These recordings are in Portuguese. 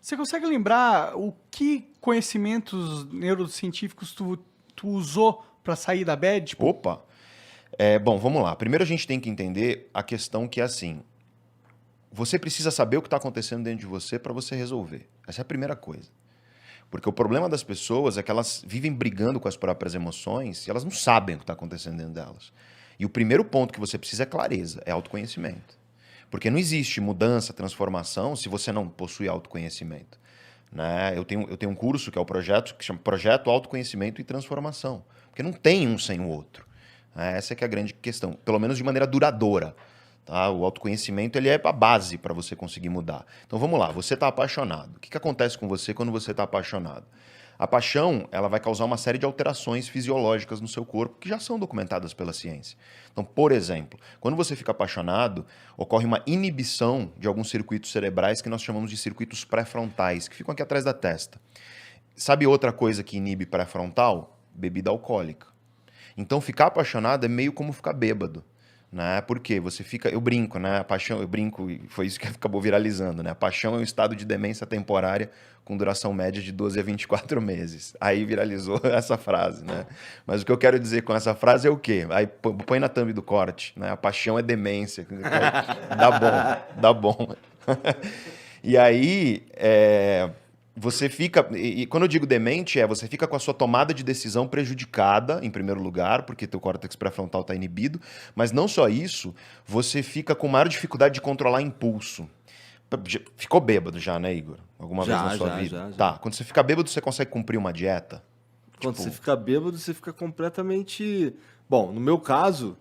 Você consegue lembrar o que conhecimentos neurocientíficos tu usou para sair da bad? Tipo, Opa! Bom, vamos lá. Primeiro a gente tem que entender a questão que é assim, você precisa saber o que está acontecendo dentro de você para você resolver. Essa é a primeira coisa. Porque o problema das pessoas é que elas vivem brigando com as próprias emoções e elas não sabem o que está acontecendo dentro delas. E o primeiro ponto que você precisa é clareza, é autoconhecimento. Porque não existe mudança, transformação se você não possui autoconhecimento. Né? Eu tenho um curso que é o projeto que chama Projeto Autoconhecimento e Transformação. Porque não tem um sem o outro. Né? Essa é que é a grande questão, pelo menos de maneira duradoura. Tá? O autoconhecimento ele é a base para você conseguir mudar. Então vamos lá, você está apaixonado. O que acontece com você quando você está apaixonado? A paixão ela vai causar uma série de alterações fisiológicas no seu corpo que já são documentadas pela ciência. Então, por exemplo, quando você fica apaixonado, ocorre uma inibição de alguns circuitos cerebrais que nós chamamos de circuitos pré-frontais, que ficam aqui atrás da testa. Sabe outra coisa que inibe pré-frontal? Bebida alcoólica. Então, ficar apaixonado é meio como ficar bêbado. Né? Porque você fica, eu brinco, né? A paixão, eu brinco, e foi isso que acabou viralizando, né? A paixão é um estado de demência temporária com duração média de 12 a 24 meses. Aí viralizou essa frase, né? Mas o que eu quero dizer com essa frase é o quê? Aí põe na thumb do corte, né? A paixão é demência. Dá bom, dá bom. E aí, você fica. E quando eu digo demente, você fica com a sua tomada de decisão prejudicada, em primeiro lugar, porque teu córtex pré-frontal está inibido. Mas não só isso, você fica com maior dificuldade de controlar impulso. Ficou bêbado já, né, Igor? Alguma vez na sua vida? Já. Tá. Quando você fica bêbado, você consegue cumprir uma dieta? Quando Tipo, você fica bêbado, você fica completamente... Bom, no meu caso,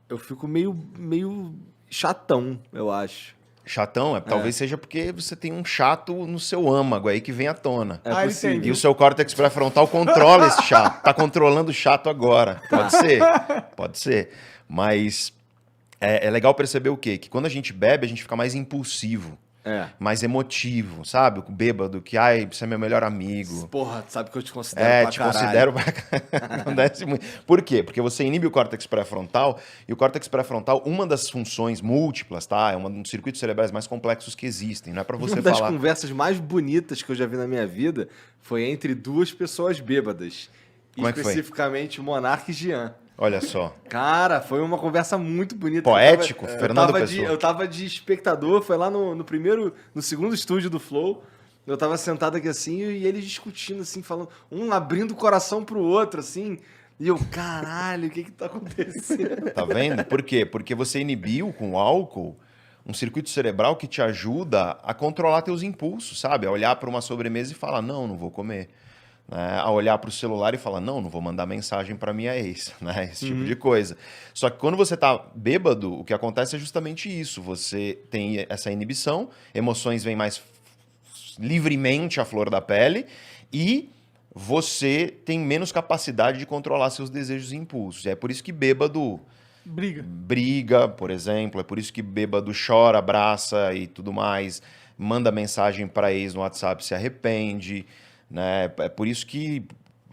eu fico meio chatão, eu acho. chatão? Talvez seja porque você tem um chato no seu âmago aí que vem à tona. É possível. E o seu córtex pré-frontal controla esse chato. Tá controlando o chato agora. Pode ser? Pode ser. Mas é legal perceber o quê? Que quando a gente bebe, a gente fica mais impulsivo. Mais emotivo, sabe? O bêbado, que, ai, você é meu melhor amigo. Porra, sabe que eu te considero pra Te caralho. considero pra... Acontece muito. Por quê? Porque você inibe o córtex pré-frontal, e o córtex pré-frontal, uma das funções múltiplas, tá? É um dos circuitos cerebrais mais complexos que existem. Não é pra você Uma das falar... conversas mais bonitas que eu já vi na minha vida foi entre duas pessoas bêbadas. Como é que foi? Especificamente o Monark e Jean. Olha só. Cara, foi uma conversa muito bonita. Poético, Fernando Pessoa. Eu tava de espectador, foi lá no segundo estúdio do Flow. Eu tava sentado aqui assim e eles discutindo assim, falando, um abrindo o coração pro outro, assim. E eu, caralho, o que tá acontecendo? Tá vendo? Por quê? Porque você inibiu com o álcool um circuito cerebral que te ajuda a controlar teus impulsos, sabe? A olhar para uma sobremesa e falar, não, não vou comer. Né? A olhar para o celular e falar, não vou mandar mensagem para minha ex, né? Esse tipo de coisa. Só que quando você está bêbado, o que acontece é justamente isso. Você tem essa inibição, emoções vêm mais livremente à flor da pele e você tem menos capacidade de controlar seus desejos e impulsos. É por isso que bêbado briga, por exemplo. É por isso que bêbado chora, abraça e tudo mais. Manda mensagem para ex no WhatsApp, se arrepende. Né? É por isso que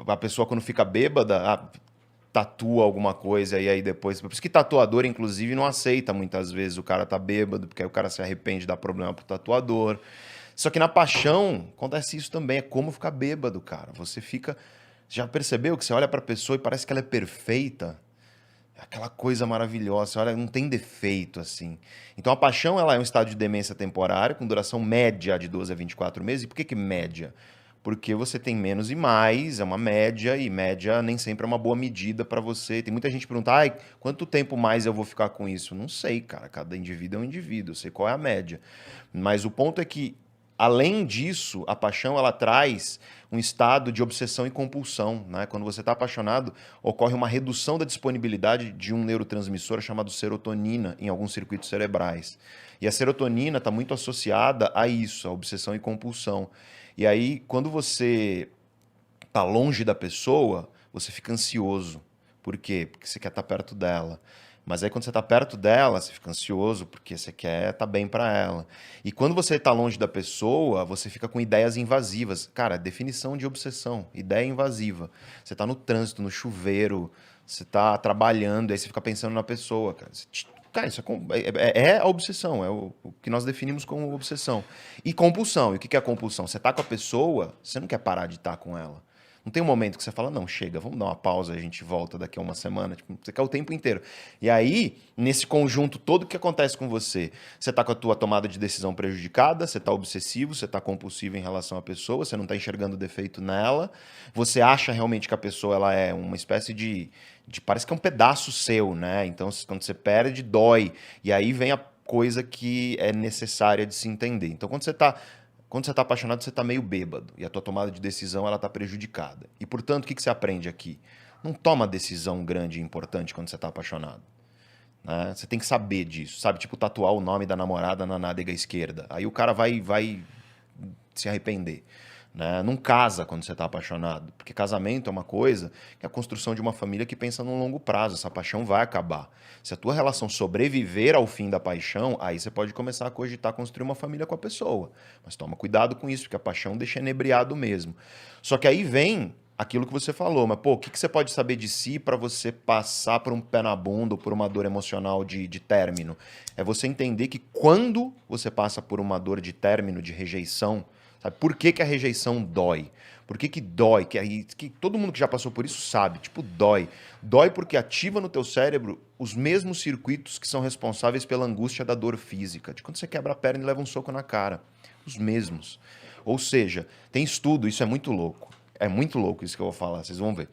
a pessoa, quando fica bêbada, tatua alguma coisa e aí depois... Por isso que tatuador, inclusive, não aceita muitas vezes o cara tá bêbado, porque aí o cara se arrepende, dá problema pro tatuador. Só que na paixão acontece isso também, é como ficar bêbado, cara. Você fica... Já percebeu que você olha pra pessoa e parece que ela é perfeita? Aquela coisa maravilhosa, olha, não tem defeito, assim. Então a paixão ela é um estado de demência temporária, com duração média de 12 a 24 meses. E por que média? Porque você tem menos e mais, é uma média, e média nem sempre é uma boa medida para você. Tem muita gente que pergunta, ai, quanto tempo mais eu vou ficar com isso? Não sei, cara, cada indivíduo é um indivíduo, eu sei qual é a média. Mas o ponto é que, além disso, a paixão ela traz um estado de obsessão e compulsão. Né? Quando você está apaixonado, ocorre uma redução da disponibilidade de um neurotransmissor chamado serotonina em alguns circuitos cerebrais. E a serotonina está muito associada a isso, a obsessão e compulsão. E aí, quando você está longe da pessoa, você fica ansioso. Por quê? Porque você quer estar perto dela. Mas aí, quando você está perto dela, você fica ansioso porque você quer estar bem para ela. E quando você está longe da pessoa, você fica com ideias invasivas. Cara, definição de obsessão, ideia invasiva. Você está no trânsito, no chuveiro, você está trabalhando, aí você fica pensando na pessoa, cara. Cara, isso é a obsessão, é o que nós definimos como obsessão. E compulsão. E o que é compulsão? Você tá com a pessoa, você não quer parar de estar com ela. Não tem um momento que você fala, não, chega, vamos dar uma pausa, a gente volta daqui a uma semana. Tipo, você quer o tempo inteiro. E aí, nesse conjunto todo, o que acontece com você? Você tá com a tua tomada de decisão prejudicada, você tá obsessivo, você tá compulsivo em relação à pessoa, você não tá enxergando o defeito nela, você acha realmente que a pessoa ela é uma espécie de parece que é um pedaço seu, né? Então, quando você perde, dói. E aí vem a coisa que é necessária de se entender. Então, quando você tá apaixonado, você está meio bêbado. E a tua tomada de decisão ela está prejudicada. E, portanto, o que você aprende aqui? Não toma decisão grande e importante quando você está apaixonado. Né? Você tem que saber disso. Sabe? Tipo, tatuar o nome da namorada na nádega esquerda. Aí o cara vai se arrepender. Né? Não casa quando você está apaixonado. Porque casamento é uma coisa que é a construção de uma família que pensa num longo prazo. Essa paixão vai acabar. Se a tua relação sobreviver ao fim da paixão, aí você pode começar a cogitar construir uma família com a pessoa. Mas toma cuidado com isso, porque a paixão deixa inebriado mesmo. Só que aí vem aquilo que você falou. Mas, pô, o que você pode saber de si para você passar por um pé na bunda ou por uma dor emocional de término? É você entender que quando você passa por uma dor de término, de rejeição, sabe? Por que a rejeição dói? Por que dói? Que todo mundo que já passou por isso sabe. Tipo, dói. Dói porque ativa no teu cérebro os mesmos circuitos que são responsáveis pela angústia da dor física. De quando você quebra a perna e leva um soco na cara. Os mesmos. Ou seja, tem estudo, isso é muito louco. É muito louco isso que eu vou falar, vocês vão ver.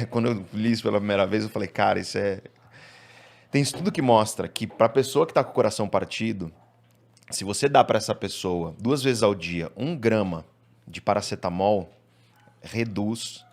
Quando eu li isso pela primeira vez, eu falei, cara, isso é... Tem estudo que mostra que para a pessoa que está com o coração partido, se você dá para essa pessoa 2 vezes ao dia 1 grama de paracetamol, reduz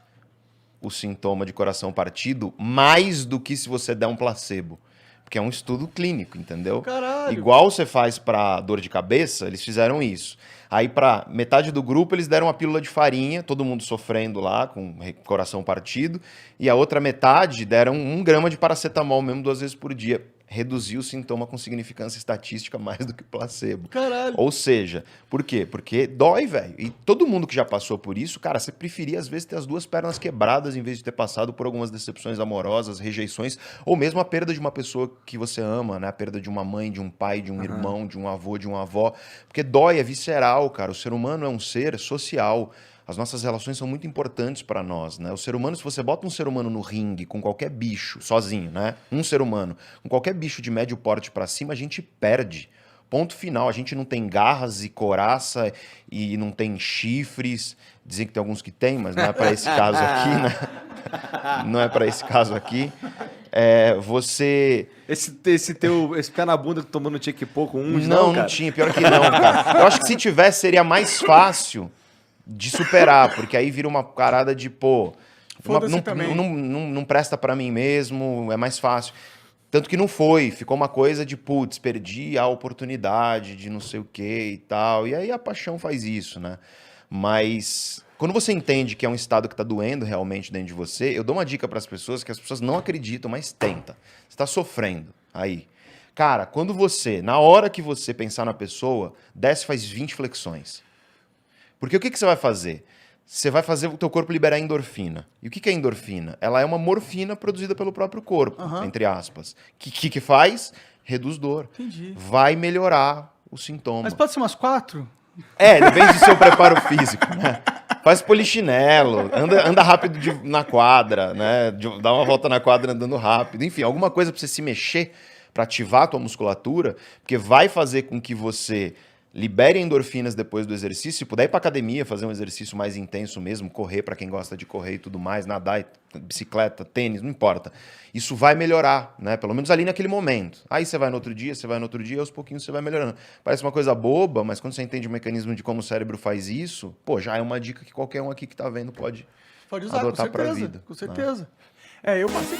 o sintoma de coração partido mais do que se você der um placebo. Porque é um estudo clínico, entendeu? Caralho. Igual você faz para dor de cabeça, eles fizeram isso. Aí para metade do grupo eles deram uma pílula de farinha, todo mundo sofrendo lá com coração partido, e a outra metade deram 1 grama de paracetamol mesmo 2 vezes por dia. Reduziu o sintoma com significância estatística mais do que placebo. Caralho. Ou seja, por quê? Porque dói, velho. E todo mundo que já passou por isso, cara, você preferia às vezes ter as 2 pernas quebradas em vez de ter passado por algumas decepções amorosas, rejeições, ou mesmo a perda de uma pessoa que você ama, né? A perda de uma mãe, de um pai, de um irmão, de um avô, de uma avó. Porque dói, é visceral, cara. O ser humano é um ser social. As nossas relações são muito importantes para nós, né? O ser humano, se você bota um ser humano no ringue com qualquer bicho, sozinho, né? Um ser humano, com qualquer bicho de médio porte para cima, a gente perde. Ponto final. A gente não tem garras e coraça e não tem chifres. Dizem que tem alguns que tem, mas não é para esse caso aqui, né? Não é para esse caso aqui. Você... Esse pé na bunda que tomou no Tchequipo com uns, não, cara? não tinha. Pior que não, cara. Eu acho que se tivesse, seria mais fácil de superar, porque aí vira uma parada de, pô, não presta pra mim mesmo, é mais fácil. Tanto que não foi, ficou uma coisa de, putz, perdi a oportunidade de não sei o que e tal. E aí a paixão faz isso, né? Mas quando você entende que é um estado que tá doendo realmente dentro de você, eu dou uma dica para as pessoas que as pessoas não acreditam, mas tenta. Você tá sofrendo aí. Cara, quando você, na hora que você pensar na pessoa, desce e faz 20 flexões. Porque o que você vai fazer? Você vai fazer o teu corpo liberar endorfina. E o que é endorfina? Ela é uma morfina produzida pelo próprio corpo, entre aspas. Que faz? Reduz dor. Entendi. Vai melhorar o sintoma. Mas pode ser umas 4? Depende do seu preparo físico, né? Faz polichinelo, anda rápido na quadra, né? Dá uma volta na quadra andando rápido. Enfim, alguma coisa para você se mexer, para ativar a tua musculatura, porque vai fazer com que você libere endorfinas depois do exercício. Se puder ir para academia, fazer um exercício mais intenso mesmo, correr para quem gosta de correr e tudo mais, nadar, bicicleta, tênis, não importa. Isso vai melhorar, né? Pelo menos ali naquele momento. Aí você vai no outro dia, aos pouquinhos você vai melhorando. Parece uma coisa boba, mas quando você entende o mecanismo de como o cérebro faz isso, pô, já é uma dica que qualquer um aqui que tá vendo pode usar, adotar com para a certeza. vida. Com certeza. Eu passei.